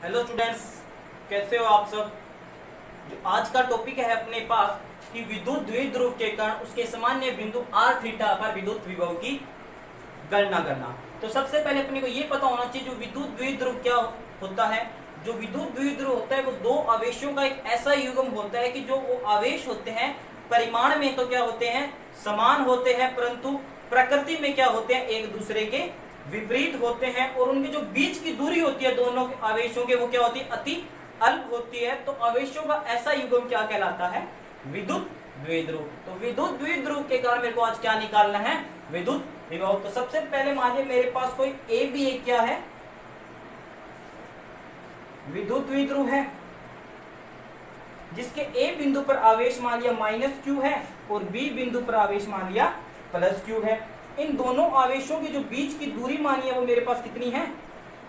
Hello students, कैसे हो आप सब। जो आज का टॉपिक है अपने पास कि विद्युत द्विध्रुव के कारण उसके सामान्य बिंदु r थीटा पर विद्युत विभव की गणना करना। तो सबसे पहले अपने को ये पता होना चाहिए जो विद्युत द्विध्रुव क्या होता है। जो विद्युत द्विध्रुव होता है वो दो आवेशों का एक ऐसा युग्म होता है कि जो वो आवेश होते हैं परिमाण में तो क्या होते हैं, समान होते हैं, परंतु प्रकृति में क्या होते हैं, एक दूसरे के विपरीत होते हैं। और उनके जो बीच की दूरी होती है दोनों आवेशों के, वो क्या होती है, अति अल्प होती है। तो आवेशों का ऐसा युग्म क्या कहलाता है, विद्युत द्विध्रुव। तो विद्युत द्विध्रुव के कारण मेरे को आज क्या निकालना है, विद्युत विभव। तो सबसे पहले मान लीजिए मेरे पास कोई ए बी एक क्या है, विद्युत द्विध्रुव है, जिसके ए बिंदु पर आवेश मान लिया -q है और बी बिंदु पर आवेश मान लिया +q है। इन दोनों आवेशों की जो बीच की दूरी मानी है वो मेरे पास कितनी है,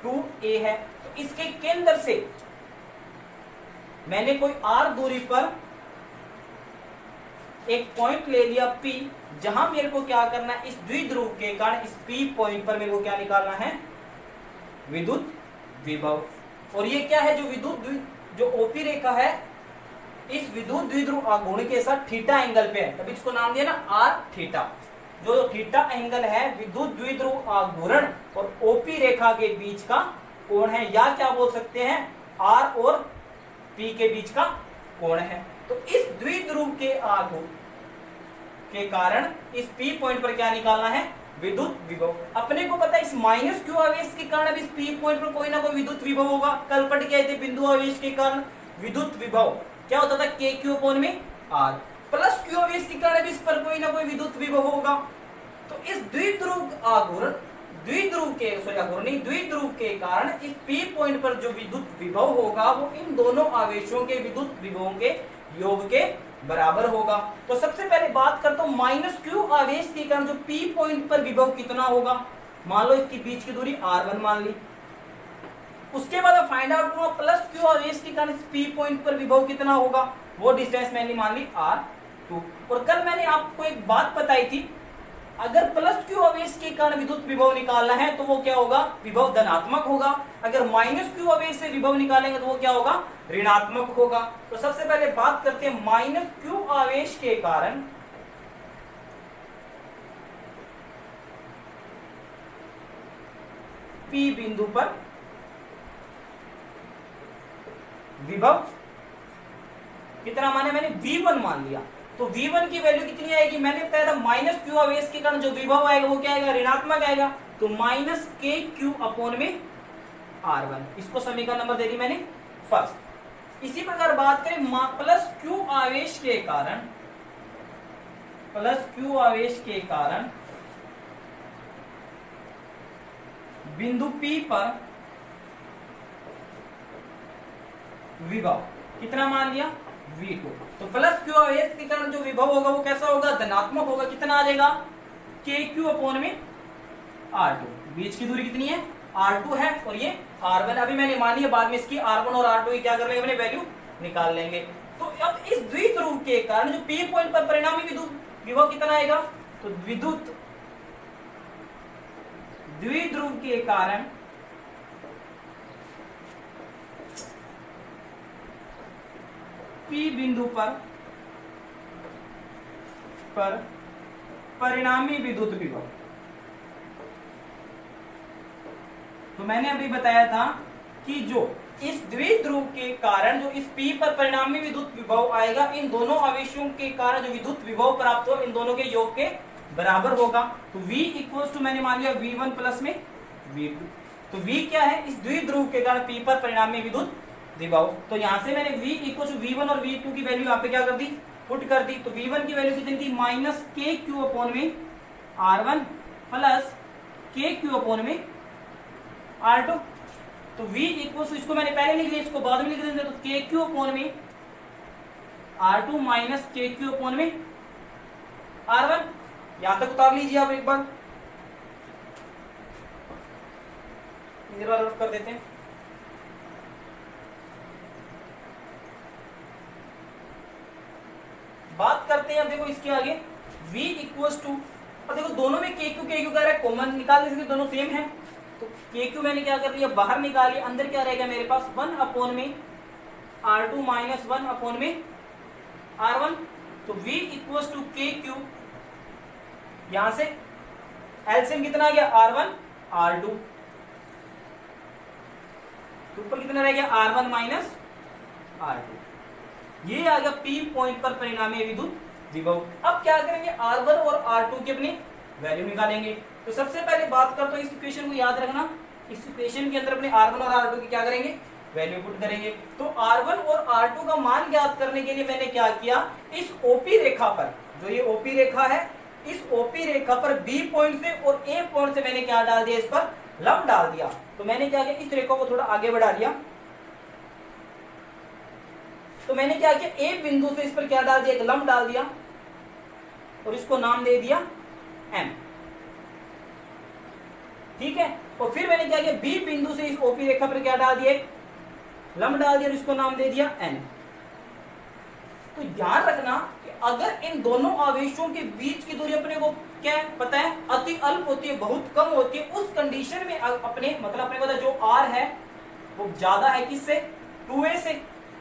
2a है। तो इसके केंद्र से मैंने कोई r दूरी पर एक पॉइंट ले लिया P, जहां मेरे को क्या करना है, इस द्विध्रुव के कारण इस P पॉइंट पर मेरे को क्या निकालना है, विद्युत विभव। और ये क्या है, जो OP रेखा है इस विद्युत द्विध्रुव आघूर्ण के साथ थीटा एंगल पे है, तभी इसको नाम दिया ना r थीटा। जो थीटा एंगल है विद्युत द्विध्रुव आघूर्ण और ओपी रेखा के बीच का कोण है, या क्या बोल सकते हैं, r और p के बीच का कोण है। तो इस द्विध्रुव के आघूर्ण के कारण इस p पॉइंट पर क्या निकालना है, विद्युत विभव। अपने को पता है इस -q आवेश के कारण इस p पॉइंट पर कोई ना कोई विद्युत विभव होगा। कल पढ़ के आए थे बिंदु आवेश के कारण विद्युत विभव क्या होता था, kq/r। +q आवेश के कारण इस पर कोई ना कोई विद्युत विभव होगा। तो इस द्विध्रुव के कारण इस P पॉइंट पर जो विद्युत विभव होगा वो इन दोनों आवेशों के विद्युत विभवों के योग के बराबर होगा। तो सबसे पहले बात करता हूं -q आवेश के कारण जो P पॉइंट पर विभव कितना होगा। मान लो इसकी बीच की दूरी r1 मान ली। उसके बाद फाइंड आउट करूंगा +q आवेश के कारण इस P पॉइंट पर विभव कितना होगा, वो डिस्टेंस मैंने मान ली r2। और कल मैंने आपको एक बात बताई थी, अगर +q आवेश के कारण विद्युत विभव निकालना है तो वो क्या होगा, विभव धनात्मक होगा। अगर -q आवेश से विभव निकालेंगे तो वो क्या होगा, ऋणात्मक होगा। तो सबसे पहले बात करते हैं -q आवेश के कारण P बिंदु पर विभव कितना माने, मैंने V1 मान लिया। तो V1 की वैल्यू कितनी आएगी, मैंने बताया था -q आवेश के कारण जो विभव आएगा वो क्या आएगा, ऋणात्मक आएगा। तो -kq/r1, इसको समीकरण नंबर दे दी मैंने फर्स्ट। इसी प्रकार बात करें +q आवेश के कारण बिंदु P पर विभव कितना मान लिया, V2। तो +q आवेश के कारण जो विभव होगा वो कैसा होगा, धनात्मक होगा। कितना आ जाएगा, kq/r2। बीच की दूरी कितनी है, r2 है और ये r1 अभी मैंने मान लिया, बाद में इसकी r1 और r2 की क्या कर लेंगे, अपने वैल्यू निकाल लेंगे। तो अब इस द्विध्रुव के कारण जो P पॉइंट पर परिणामी विद्युत विभव कितना आएगा, तो विद्युत द्विध्रुव के कारण P बिंदु पर परिणामी विद्युत विभव। तो मैंने अभी बताया था कि जो इस द्विध्रुव के कारण जो इस P पर परिणामी विद्युत विभव आएगा, इन दोनों आवेशों के कारण जो विद्युत विभव प्राप्त हो इन दोनों के योग के बराबर होगा। तो V इक्वल्स टू मैंने मान लिया V1 प्लस में V2। तो V क्या है, इस द्विध्रुव के कारण P पर परिणामी विद्युत विभव। तो यहां से मैंने V इक्वल टू V1 और V2 की वैल्यू यहाँ पे क्या कर दी, पुट कर दी। तो V1 की वैल्यू कितनी थी, -kq/r1 प्लस kq/r2। तो V इक्वल टू, इसको मैंने पहले लिख लिया, इसको बाद में लिख देंगे। तो kq/r2 माइनस kq/r1। यहां तक उतार लीजिए आप एक बार, कर देते हैं। बात करते हैं अब देखो इसके आगे V इक्वल्स टू, अब देखो दोनों में KQ KQ कह रहा है, कॉमन निकाल सकते, दोनों सेम है। तो के क्यू मैंने क्या कर लिया, बाहर निकाल लिया, अंदर क्या रहेगा मेरे पास 1 अपॉन में R2 माइनस 1 अपॉन में R1। तो V इक्वल्स टू के क्यू, यहां से एलसीएम कितना आ गया R1 R2, तो ऊपर कितना रह गया R1 माइनस R2। ये आ गया P पॉइंट पर परिणामी विद्युत विभव। अब क्या करेंगे, R1 और R2 की अपनी वैल्यू निकालेंगे। तो सबसे पहले बात करता हूं, इस इक्वेशन को याद रखना, इस इक्वेशन के अंदर अपने R1 और R2 की क्या करेंगे, वैल्यू पुट करेंगे। तो R1 और R2 का मान ज्ञात करने के लिए मैंने क्या किया, इस OP रेखा पर, जो ये OP रेखा है, इस OP रेखा पर B पॉइंट से और A पॉइंट से मैंने क्या डाल दिया, इस पर लंब डाल दिया। तो मैंने क्या किया, इस रेखा को थोड़ा आगे बढ़ा दिया। तो मैंने क्या किया, A बिंदु से इस पर क्या डाल दिया, एक लंब डाल दिया और इसको नाम दे दिया M, ठीक है। और फिर मैंने क्या किया, B बिंदु से इस OP रेखा पर क्या डाल दिया, लंब डाल दिया और इसको नाम दे दिया N। तो ध्यान रखना कि अगर इन दोनों आवेशों के बीच की दूरी अपने को क्या है पता है, अति अल्प होती है, बहुत कम होती है, उस कंडीशन में अपने मतलब अपने को जो R है वो ज्यादा है किससे, 2A से।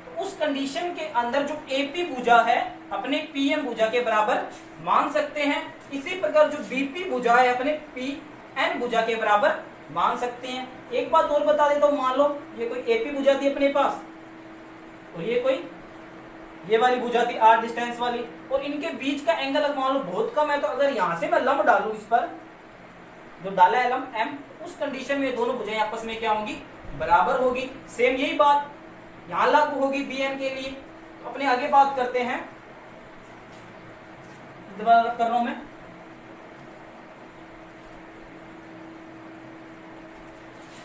तो उस कंडीशन के अंदर जो AP भुजा है अपने PM भुजा के बराबर मान सकते हैं। इसी प्रकार जो BP भुजा है अपने PN भुजा के बराबर मान सकते हैं। एक बात और बता देता हूं, मान लो ये कोई AP भुजा थी अपने पास और ये कोई ये वाली भुजा थी R डिस्टेंस वाली, और इनके बीच का एंगल मान लो बहुत कम है। तो अगर यहां से मैं लंब डालूं इस पर, जो डाला है लंब M, उस कंडीशन में दोनों भुजाएं आपस में क्या होंगी, बराबर होगी। सेम यही बात यहां लागू होगी BN के लिए। तो अपने आगे बात करते हैं, दोबारा कर रहा हूं मैं।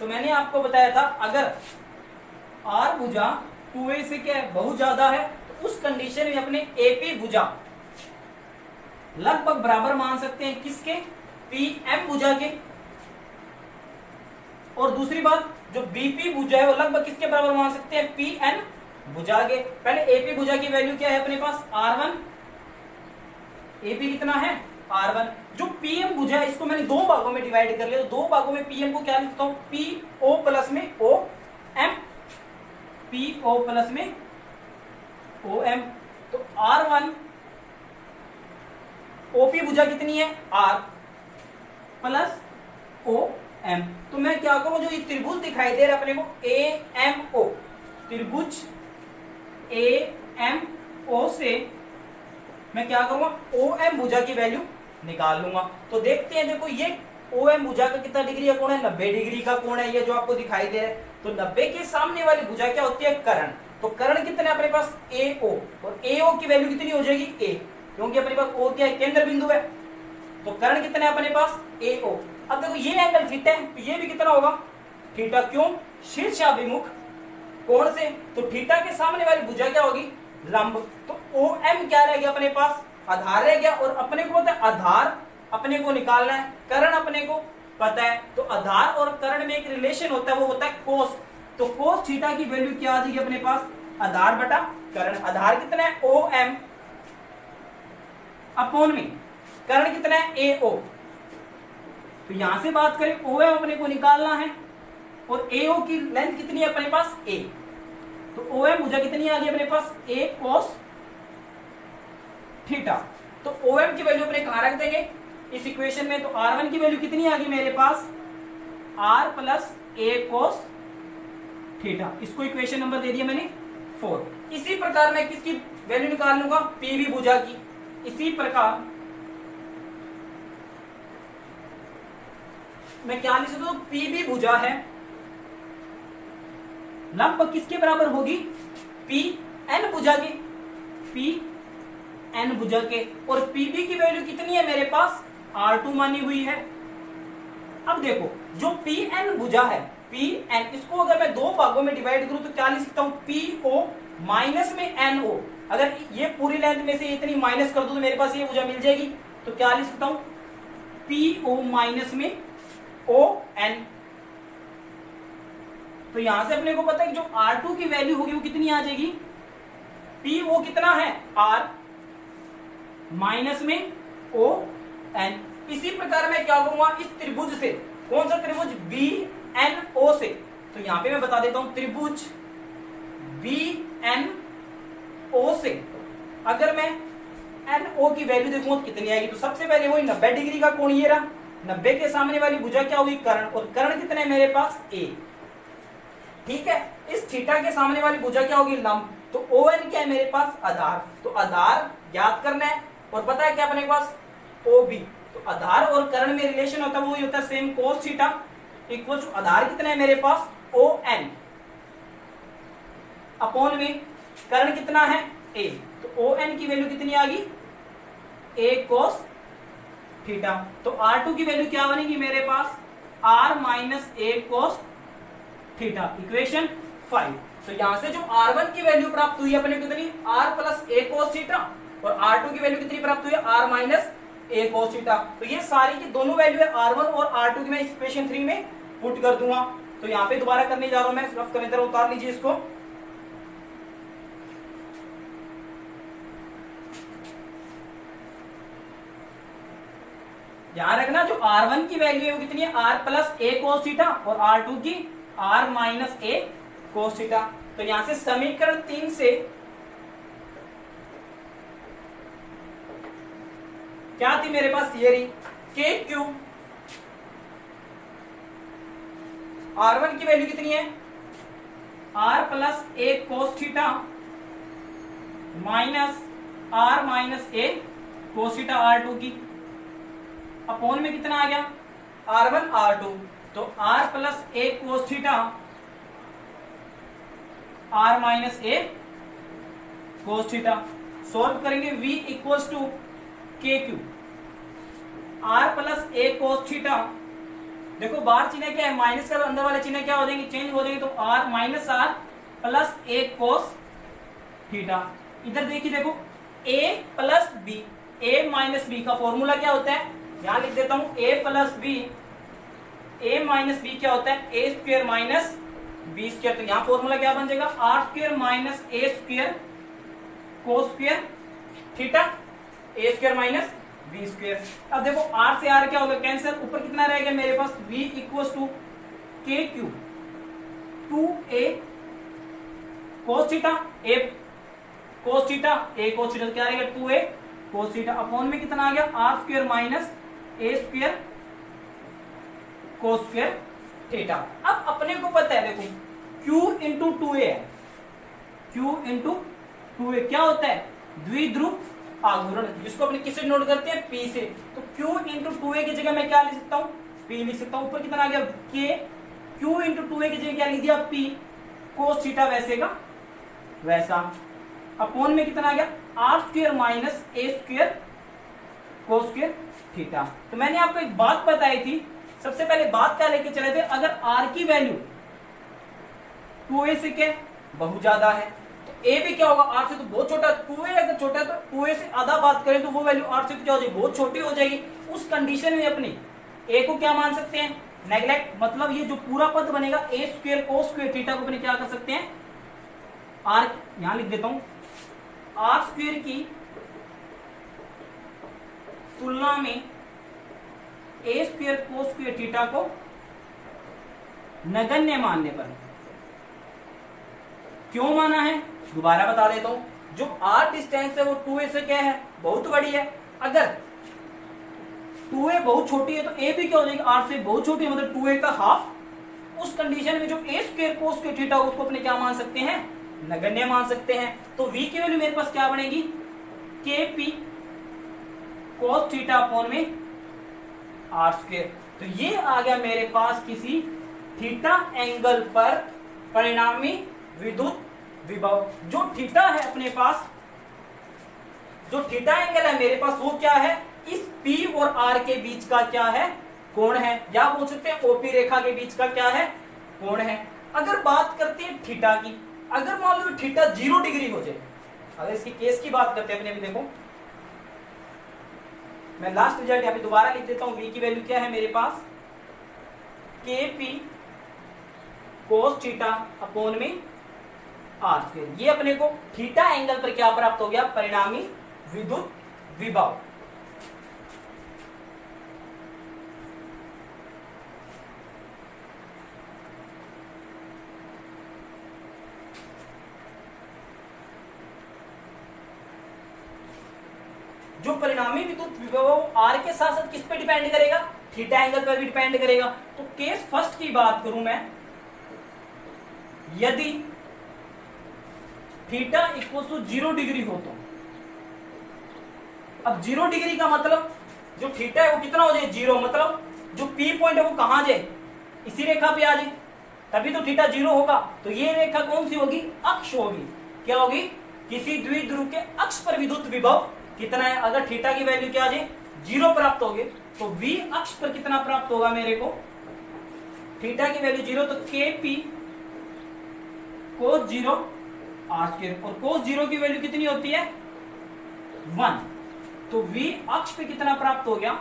तो मैंने आपको बताया था अगर R भुजा 2A से क्या है, बहुत ज्यादा है, तो उस कंडीशन में अपने AP भुजा लगभग बराबर मान सकते हैं किसके, PM भुजा के। और दूसरी बात जो BP भुजा है वो लगभग किसके बराबर मान सकते हैं, PN भुजा के। पहले AP भुजा की वैल्यू क्या है अपने पास, R1, AP कितना है R1। जो PM भुजा है इसको मैंने दो भागों में डिवाइड कर लिया, तो दो भागों में PM को क्या लिखता हूं, PO प्लस में OM, PO प्लस में OM। तो R1 OP भुजा कितनी है, R प्लस OM। तो मैं क्या करूं, जो ये त्रिभुज दिखाई दे रहा है अपने को AMO, त्रिभुज AMO से मैं क्या करूंगा, OM भुजा की वैल्यू निकाल लूंगा। तो देखते हैं, देखो ये OM भुजा का कितना डिग्री का कोण है, 90 डिग्री का कोण है, ये जो आपको दिखाई दे रहा है। तो 90 के सामने वाली भुजा क्या होती है, कर्ण। तो कर्ण कितने अपने पास, AO, और AO की वैल्यू कितनी हो जाएगी, A, क्योंकि अपने पास O क्या है, केंद्र बिंदु है। तो कर्ण कितने अपने पास, AO। अब देखो ये एंगल थीटा है, तो ये भी कितना होगा, थीटा। क्यों, शीर्षाभिमुख कोण से। तो थीटा के सामने वाली भुजा क्या होगी, लंब। तो OM क्या रह गया अपने पास, आधार रह गया। और अपने को पता है आधार अपने को निकालना है, कर्ण अपने को पता है। तो आधार और कर्ण में एक रिलेशन होता है, वो होता है कोस। तो कोस थीटा की वैल्यू क्या आ जाएगी अपने पास, आधार बटा कर्ण। आधार कितना है, OM अपॉन में कर्ण कितना है, AO। तो यहां से बात करें OM अपने को निकालना है, और AO की लेंथ कितनी है अपने पास, A। तो OM भुजा कितनी आ गई अपने पास, A cos थीटा। तो OM की वैल्यू अपने कहां रख देंगे, इस इक्वेशन में। तो R1 की वैल्यू कितनी आ गई मेरे पास, R plus A cos theta. इसको इक्वेशन नंबर दे दिया मैंने 4। इसी प्रकार मैं किसकी वैल्यू निकाल लूंगा, PB भुजा की। इसी प्रकार मैं क्या लिख सकता हूं, PB भुजा है लगभग किसके बराबर होगी, PN भुजा के, PN भुजा के। और PB की वैल्यू कितनी है मेरे पास, R2 मानी हुई है। अब देखो जो PN भुजा है, PN, इसको अगर मैं दो भागों में डिवाइड करूं तो क्या लिख सकता हूं, PO माइनस में NO। अगर ये पूरी लेंथ में से इतनी माइनस कर दूं तो मेरे पास ये भुजा मिल जाएगी। तो क्या लिख सकता हूं, PO माइनस में ON। तो यहां से अपने को पता है कि जो R2 की वैल्यू होगी वो कितनी आ जाएगी, PO कितना है, R माइनस में ON। इसी प्रकार मैं क्या करूंगा, इस त्रिभुज से, कौन सा त्रिभुज, BNO से, तो यहां पे मैं बता देता हूं त्रिभुज BNO से अगर मैं NO की वैल्यू देखूं तो कितनी आएगी, तो सबसे पहले वही 90 डिग्री का कोण ये रहा, 90 के सामने वाली भुजा क्या होगी, कर्ण, और कर्ण कितने है मेरे पास, A, ठीक है। इस थीटा के सामने वाली भुजा क्या होगी, लंब, तो ON क्या है मेरे पास, आधार, तो आधार ज्ञात करना है, और पता है क्या अपने पास, OB, तो आधार और कर्ण में रिलेशन होता है वो होता है same, cos theta equal to आधार कितना है मेरे पास, ON अपॉन में कर्ण कितना है, A, तो ON की वैल्यू कितनी आ गई, A cos थीटा, तो R2 की वैल्यू क्या बनेगी मेरे पास, R minus A cos theta, equation 5। तो यहां से जो R1 की वैल्यू प्राप्त हुई अपने कितनी, R plus A cos theta, और R2 की वैल्यू कितनी प्राप्त हुई, R minus A cos theta. तो ये सारी की दोनों वैल्यू है R1 और R2 की मैं इक्वेशन 3 में पुट कर दूंगा। तो यहाँ पे दोबारा करने जा रहा हूं मैं, रफ करने तरह उतार लीजिए इसको। ध्यान रखना जो R1 की वैल्यू है वो कितनी है, R plus A cos theta, और R2 की R minus A cos theta. तो यहां से समीकरण 3 से क्या थी मेरे पास थियरी, के क्यू, R1 की वैल्यू कितनी है, R plus A cos theta minus R minus A cos theta R2 की, अपॉन में कितना आ गया, R1 R2, तो R plus A cos theta R minus A cos theta, solve करेंगे V इक्वल्स टू के Q, R plus A cos theta, देखो बाहर चिन्ह क्या है, माइनस का अंदर वाले चिन्ह क्या हो जाएंगे, चेंज हो जाएंगे, तो R minus R plus A cos theta. इधर देखिए, देखो A plus B, A minus B का फॉर्मूला क्या होता है, यहां लिख देता हूं, A plus B, A minus B क्या होता है, A square minus B square, तो यहां फॉर्मूला क्या बन जाएगा, R square minus A square cos square theta, A square minus B square. अब देखो R से R क्या होगा, कैंसिल, ऊपर कितना रहेगा मेरे पास, V इक्वल्स टू के Q 2A cos theta, A cos theta, A cos theta क्या रहेगा, 2A कोस थीटा, अपॉन में कितना आ गया, R square minus A square cos square theta. अब अपने को पता है, देखो Q इंटू 2A है, Q इंटू 2A क्या होता है, द्विध्रुव आघूर्ण, जिसको अपने किससे नोट करते हैं, P से। तो Q इंटू 2A की जगह मैं क्या लिख सकता हूँ, P लिख सकता हूँ। ऊपर कितना आ गया, K, Q इंटू 2A की जगह क्या लिख दिया, P कोस थीटा वैसे का वैसा, अपॉन में कितना आ गया, R square minus A square cos square theta. तो मैंने आपको एक बात बताई थी, सबसे पहले बात क्या लेके चले थे, अगर R की वैल्यू 2A से क्या बहुत ज्यादा है, तो A भी क्या होगा, R से तो बहुत छोटा, 2A अगर छोटा है तो 2A से आधा बात करें तो वो वैल्यू R से क्या हो जाएगी, बहुत छोटी हो जाएगी। उस कंडीशन में अपनी A को क्या मान सकते हैं, नेग्लेक्ट, मतलब ये जो पूरा पद बनेगा A square cos square theta को अपने क्या कर सकते हैं, R, यहां लिख देता हूं, R स्क्वायर की तुलना में A square cos square theta को नगण्य मानने पर, क्यों माना है दोबारा बता देता हूं, जो R डिस्टेंस है वो 2A से क्या है, बहुत बड़ी है। अगर 2A बहुत छोटी है तो A भी क्या हो जाएगी, R से बहुत छोटी है, मतलब 2A का हाफ। उस कंडीशन में जो A square cos square theta उसको अपने क्या मान सकते हैं, नगण्य मान सकते हैं। तो V की वैल्यू मेरे पास क्या बनेगी, KP कोस थीटा अपॉन में R स्क्वायर। तो ये आ गया मेरे पास किसी थीटा एंगल पर परिणामी विद्युत विभव। जो थीटा है अपने पास, जो थीटा एंगल है मेरे पास वो क्या है, इस P और R के बीच का क्या है, कोण है, या बोल सकते हैं OP रेखा के बीच का क्या है, कोण है। अगर बात करते हैं थीटा की, अगर मान लो थीटा 0 डिग्री हो जाए, अगर इसकी केस की बात करते हैं अपने, अभी देखो मैं लास्ट रिजल्ट यहाँ पे दोबारा लिख देता हूं, V की वैल्यू क्या है मेरे पास, KP कोस थीटा अपॉन में R स्क्वायर। ये अपने को थीटा एंगल पर क्या प्राप्त हो गया, परिणामी विद्युत विभव। जो परिणामी विद्युत विभव आर के साथ साथ किस पे डिपेंड करेगा, थीटा एंगल पर भी डिपेंड करेगा। तो केस फर्स्ट की बात करूं मैं, यदि थीटा इक्वल टू 0 डिग्री हो तो, अब 0 डिग्री का मतलब जो थीटा है वो कितना हो जाए 0, मतलब जो पी पॉइंट है वो कहां जाए, इसी रेखा पे आ जाए, तभी तो थीटा 0 होगा। तो ये रेखा कौन सी होगी, अक्ष होगी। क्या होगी, किसी द्विध्रुव के अक्ष पर विद्युत विभव कितना है। अगर थीटा की वैल्यू क्या आ जाए 0 प्राप्त होगी तो v अक्ष पर कितना प्राप्त होगा मेरे को, थीटा की वैल्यू 0 तो के पी कोस 0 आर स्क्वायर, और कोस 0 की वैल्यू कितनी होती है 1, तो v अक्ष पे कितना प्राप्त हो गया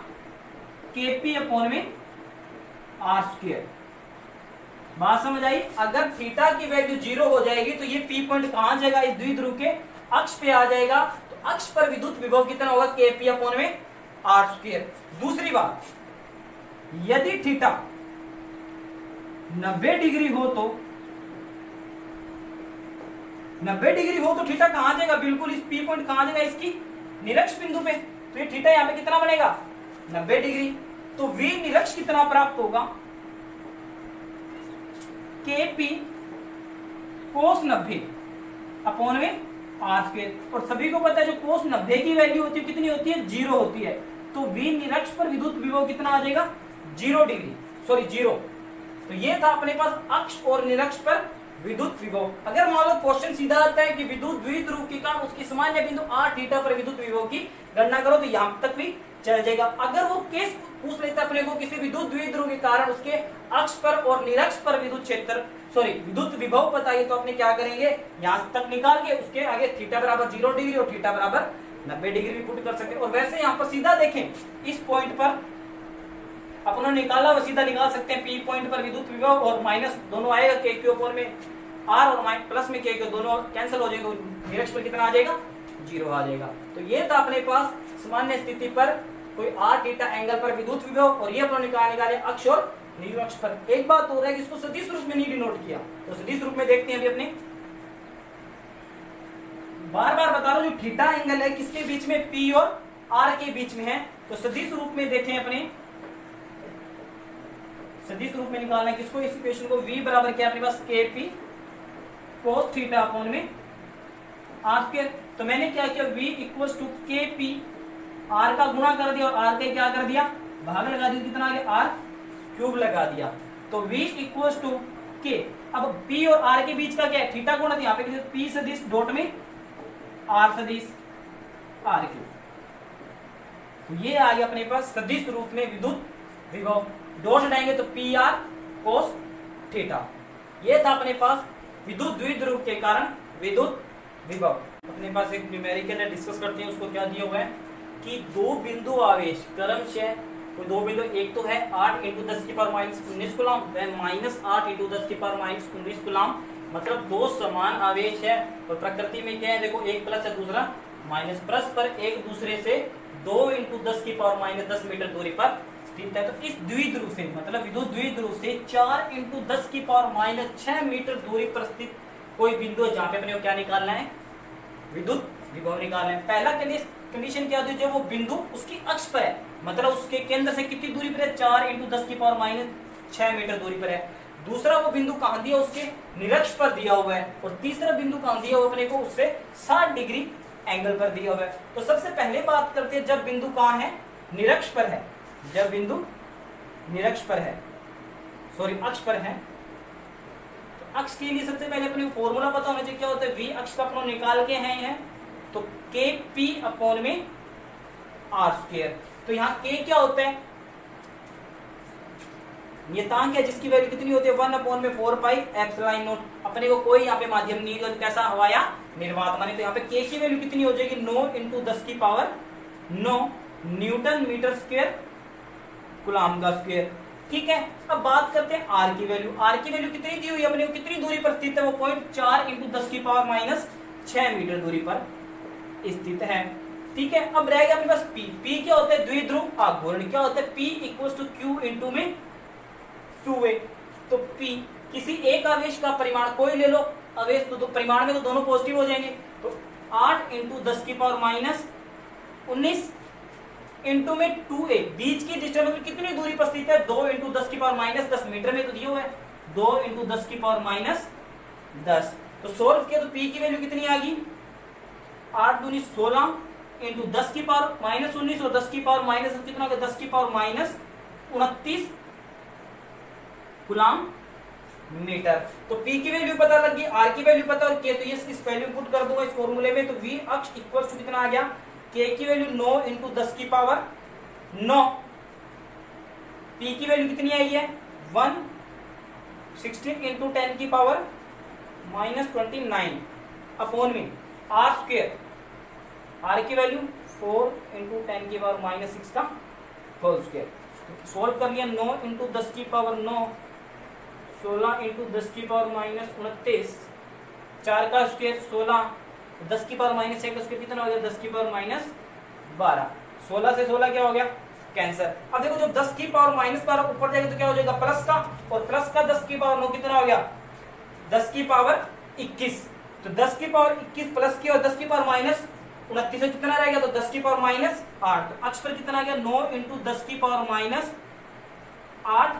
के पी अपॉन में आर स्क्वायर। बात समझ आई। अगर थीटा की वैल्यू 0 हो जाएगी तो ये पी पॉइंट कहां जाएगा, इस द्विध्रुव के अक्ष पे आ जाएगा। तो अक्ष पर विद्युत विभव कितना होगा, के पी अपॉन में आर स्क्वायर। दूसरी बात, यदि थीटा 90 डिग्री हो तो, 90 डिग्री हो तो थीटा कहां जाएगा, बिल्कुल इस पी पॉइंट कहां जाएगा, इसकी निरक्ष बिंदु पे। तो ये थीटा यहां पे कितना बनेगा 90 डिग्री। तो v निरक्ष कितना प्राप्त होगा, के पी कोस 90 अपॉन में आर स्क्वायर। और सभी को पता है जो कोस 90 की वैल्यू होती है कितनी होती है 0 होती है। तो v निरक्ष पर विद्युत विभव कितना आ जाएगा 0 डिग्री, सॉरी 0। तो ये था अपने पास अक्ष और निरक्ष पर विद्युत विभव। अगर मान लो क्वेश्चन सीधा आता है कि विद्युत द्विध्रुव के कारण उसकी सामान्य बिंदु r थीटा पर विद्युत विभव की गणना करो, तो यहां तक भी चल जाएगा। अगर वो केस पूछ लेता अपने को किसी विद्युत द्विध्रुव के कारण उसके अक्ष पर और निरक्ष पर विद्युत क्षेत्र, सॉरी विद्युत विभव बताइए, तो अपने क्या करेंगे, यहां तक निकाल के उसके आगे थीटा बराबर 0 डिग्री और थीटा बराबर 90 डिग्री भी पुट कर सकते हैं। और वैसे यहाँ पर सीधा देखें, इस पॉइंट पर अपना निकाला वो सीधा निकाल सकते हैं, पी पॉइंट पर विद्युत विभव और माइनस दोनों आएगा, के क्यू अपॉन में आर और प्लस में के क्यू दोनों कैंसिल हो जाएंगे, निरक्ष पर कितना आ जाएगा 0 आ जाएगा। तो ये था अपने पास सामान्य स्थिति पर कोई आर थीटा एंगल पर विद्युत विभव, और ये अपना निकाले अक्ष और निरक्ष पर। एक बात हो रहा है कि इसको सदिश रूप में नहीं डिनोट किया, तो सदिश रूप में देखते हैं अभी अपने। बार बार बता रहा हूं, जो थीटा एंगल है किसके बीच में, पी और आर के बीच में है। तो सदिश रूप में देखें अपने, सदिश रूप में निकालना है किसको, इस इक्वेशन को। v बराबर क्या अपने पास के पी कोस थीटा अपॉन में आर स्क्वायर। तो मैंने क्या किया, v इक्वल टू के पी, आर का गुणा कर दिया और आर के क्या कर दिया भाग लगा दिया, कितना आ गया आर क्यूब लगा दिया। तो v इक्वल टू के, अब p और r के बीच का क्या है थीटा गुणा, यहाँ पे p सदिश डॉट में r सदिश r क्यूब। तो ये आ गया अपने पास सदिश रूप में विद्युत विभव। डॉट हटाएंगे तो पी आर कोस थीटा। ये था अपने पास विद्युत द्विध्रुव के कारण विद्युत विभव। अपने पास एक न्यूमेरिकल है, डिस्कस करते हैं। उसको क्या दिया हुआ है कि दो बिंदु आवेश क्रमशः, कोई दो बिंदु, एक तो है 8 × 10⁻19 कूलम, वह -8 × 10⁻19 कूलम, मतलब दो समान आवेश है। और प्रकृति में क्या है, देखो एक प्लस है दूसरा माइनस, परस्पर एक दूसरे से 2 × 10⁻10 मीटर दूरी पर स्थित है। तो इस द्विध्रुव से, मतलब विद्युत द्विध्रुव से 4 × 10⁻6 मीटर दूरी पर स्थित कोई बिंदु है, जहां पे अपने को क्या निकालना है, विद्युत विभव निकालना है। पहला कंडीशन क्या होती है, जब वो बिंदु उसकी अक्ष पर है, मतलब उसके केंद्र से कितनी दूरी पर है, 4 × 10⁻6 मीटर दूरी पर है। दूसरा वो बिंदु कहां दिया, उसके निरक्ष पर दिया हुआ है। और तीसरा बिंदु कहां दिया हुआ अपने को, उससे 60 डिग्री एंगल पर दिया हुआ है। तो सबसे पहले बात करते हैं, जब बिंदु कहां है, निरक्ष पर है। जब बिंदु निरक्ष पर है, सॉरी अक्ष पर है, तो अक्ष के लिए सबसे पहले अपने फॉर्मूला पता होना चाहिए, क्या होता है, v अक्ष का अपना निकाल के है तो के पी अपॉन में आर स्क्वायर। तो यहाँ k क्या होता है, नियतांक है जिसकी वैल्यू कितनी होती है 1/4πε0। अपने को कोई यहाँ पे माध्यम नहीं, कैसा हवा या निर्वात माने, तो यहाँ पे k की वैल्यू कितनी हो जाएगी 9 × 10⁻9 न्यूटन मीटर स्क्वायर कूलम का स्क्वायर। ठीक है, अब बात करते हैं r की वैल्यू। r की वैल्यू कितनी दी हुई है अपने को, कितनी दूरी पर स्थित है, वो पॉइंट 4 × 10⁻6 मीटर दूरी पर स्थित है। ठीक है, अब रहेगा अपने पास p। p क्या होता है, द्विध्रुव आघूर्ण। क्या होता है, p = q × में 2a। तो p किसी एक आवेश का परिमाण, कोई ले लो आवेश, तो परिमाण में तो दोनों पॉजिटिव हो जाएंगे। तो 8 × 10⁻19 इंटू में 2a, बीच की डिस्टेंस कितनी दूरी पर स्थित है, 2 इंटू 10 की पावर माइनस 10 मीटर में तो दिया हुआ है, 2 इंटू 10 की पावर माइनस 10। तो सोल्व किया तो p की वैल्यू कितनी आ गई, 8 दूनी 16 इंटू 10 की पावर माइनस 19 और 10 की पावर माइनस कितना हो गया, 10 की पावर माइनस 29 कूलम मीटर। तो p की वैल्यू पता लग गई, r की वैल्यू पता और k, तो ये इस वैल्यू पुट कर दूंगा इस फॉर्मूले में। तो v अक्ष इक्वल टू कितना आ गया, k की वैल्यू 9 इंटू 10 की पावर 9, p की वैल्यू कितनी आई है 116 इंटू 10 की पावर माइनस 29 अपॉन में r स्क्वायर, r की वैल्यू 4 इंटू 10 की पावर माइनस 6 का होल स्क्वायर। सोल्व कर लिया, 9 इंटू 10 की पावर 9, 16 इंटू 10 की पावर माइनस 29, 4 का स्क्वायर 16, 10 की पावर माइनस 6 का स्क्वायर कितना हो गया, 10 की पावर माइनस 12, 16 से 16 क्या हो गया कैंसर। अब देखो जब 10 की पावर माइनस 12 ऊपर जाएगा तो क्या हो जाएगा प्लस का, और प्लस का 10 की पावर 9 कितना हो गया 10 की पावर 21। तो 10 की पावर 21 प्लस की और 10 की पावर माइनस 29 से कितना रहेगा, तो 10 की पावर माइनस 8। तो अक्ष पर कितना आ गया 9 इंटू 10 की पावर माइनस 8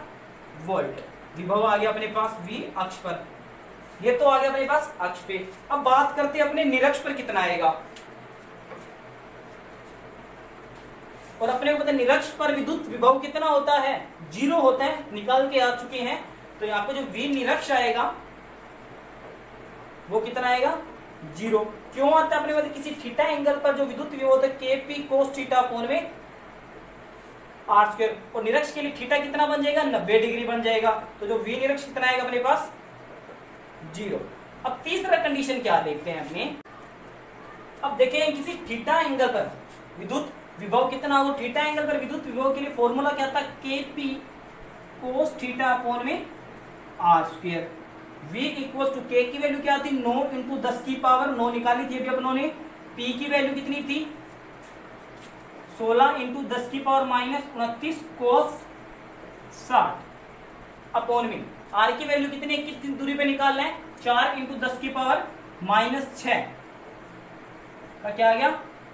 वोल्ट विभव आ गया अपने पास v अक्ष पर। ये तो आ गया अपने पास अक्ष पे। अब बात करते हैं अपने निरक्ष पर कितना आएगा, और अपने को पता है निरक्ष पर विद्युत विभव कितना होता है, 0 होता है, निकाल के आ चुके हैं। तो यहाँ पे जो v निरक्ष आएगा वो कितना आएगा 0। क्यों आता है अपने को, किसी थीटा एंगल पर जो विद्युत विभव होता है kp cos थीटा अपॉन में r स्क्वायर, और निरक्ष के लिए थीटा कितना बन जाएगा 90 डिग्री बन जाएगा। तो जो v निरक्ष कितना आएगा अपने पास 0। अब तीसरा कंडीशन क्या देखते हैं अपने, अब देखें किसी थीटा एंगल पर विद्युत विभव कितना हो, थीटा एंगल पर विद्युत विभव के लिए फॉर्मूला क्या था kp cos थीटा अपॉन में r square. v equal to k की वैल्यू क्या थी 9 इंटू 10 की पावर 9 निकाली थी अभी अपनों ने, p की वैल्यू कितनी थी 16 इंटू 10 की पावर माइनस 29 कोस 60 अपॉन में r की वैल्यू कितनी कितनी दूरी पे निकालना है 4 इंटू 10 की पावर माइनस 6 का क्या आ गया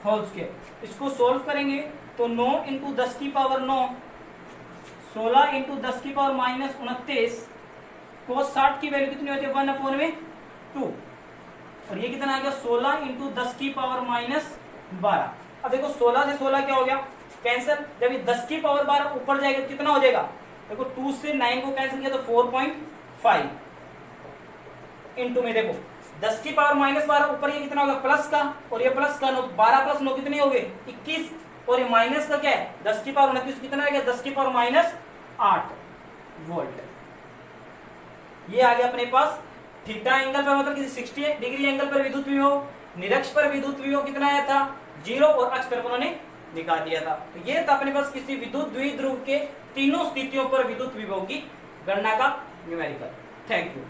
होल स्क्वायर। इसको सोल्व करेंगे तो 9 इंटू 10 की पावर 9, 16 इंटू 10 की पावर माइनस 29 कोस 60 की वैल्यू कितनी होती है 1 अपॉन में 2, और ये कितना आ गया 16 इंटू 10 की पावर माइनस 12। अब देखो 16 से 16 क्या हो गया कैंसिल, जब ये 10 की पावर 12 ऊपर जाएगा तो कितना हो जाएगा, देखो 2 से 9 को कैंसिल किया तो 4.5 इंटू में देखो 10 की पावर माइनस 12 ऊपर ये कितना होगा प्लस का, और ये प्लस का 9, 12 प्लस 9 कितने हो गए 21, और ये माइनस का क्या है 10 की पावर 29 कितना आ गया 10 की पावर माइनस 8 वोल्ट। ये आ गया अपने पास थीटा एंगल पर मतलब किसी 60 डिग्री एंगल पर विद्युत विभव, निरक्ष पर विद्युत विभव कितना आया था 0, और अक्ष पर उन्होंने निकाल दिया था। तो ये था अपने पास किसी विद्युत द्विध्रुव के तीनों स्थितियों पर विद्युत विभव की गणना का न्यूमेरिकल। Thank you.